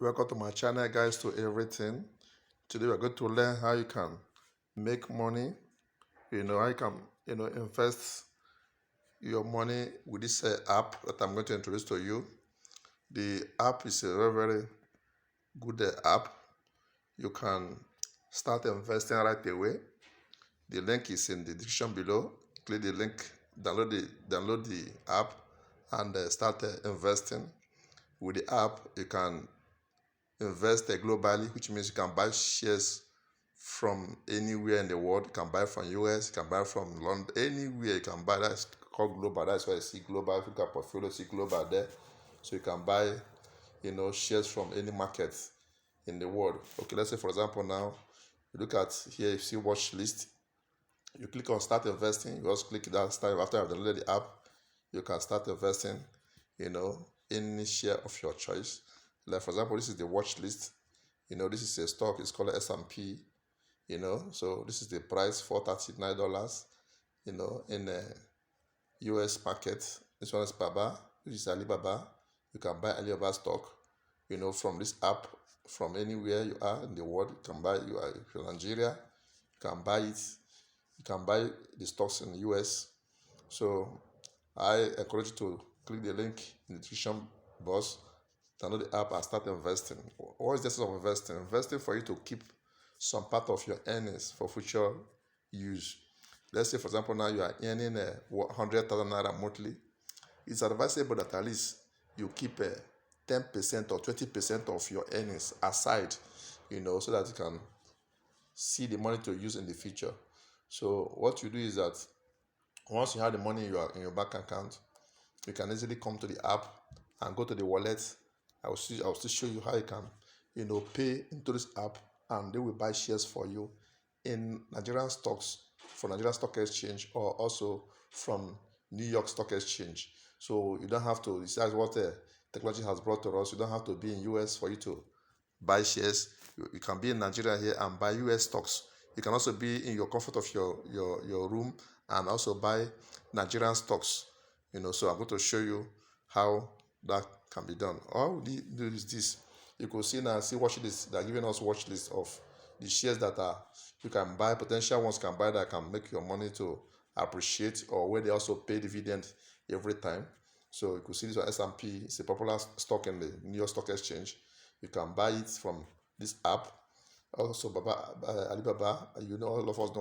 Welcome to my channel, guys, to everything. Today we're going to learn how you can make money, how you can invest your money with this app that I'm going to introduce to you. The app is a very good app. You can start investing right away. The link is in the description below. Click the link, download the app, and start investing. With the app, you can invest globally, which means you can buy shares from anywhere in the world. You can buy from US, you can buy from London, anywhere you can buy. That's called global. That's why you see global. If you look at portfolio, see global there. So you can buy, shares from any market in the world. Okay, let's say for example now, you look at here, you see watch list. You click on start investing. You also click that start after you have downloaded the app. You can start investing, any share of your choice. Like for example, this is the watch list. This is a stock. It's called S&P. So this is the price, $439. In the US market. This one is Baba. This is Alibaba. You can buy Alibaba stock. From this app, from anywhere you are in the world. You can buy. If you're in Nigeria, you can buy it. You can buy the stocks in the US. So I encourage you to click the link in the description box, download the app and start investing. What is the essence of investing? Investing for you to keep some part of your earnings for future use. Let's say, for example, now you are earning 100,000 naira monthly. It's advisable that at least you keep 10% or 20% of your earnings aside, so that you can see the money to use in the future. So what you do is that once you have the money in your bank account, you can easily come to the app and go to the wallet. I'll still show you how you can, pay into this app, and they will buy shares for you in Nigerian stocks from Nigerian Stock Exchange or also from New York Stock Exchange. So you don't have to. This is what technology has brought to us. You don't have to be in US for you to buy shares. You can be in Nigeria here and buy US stocks. You can also be in your comfort of your room and also buy Nigerian stocks. So I'm going to show you how that can be done. All we do is this. You could see now, watch list. They're giving us watch list of the shares that you can buy, potential ones can buy that can make your money to appreciate, or where they also pay dividend every time. So you could see this one, S&P. It's a popular stock in the New York Stock Exchange. You can buy it from this app. Also, Alibaba, all of us know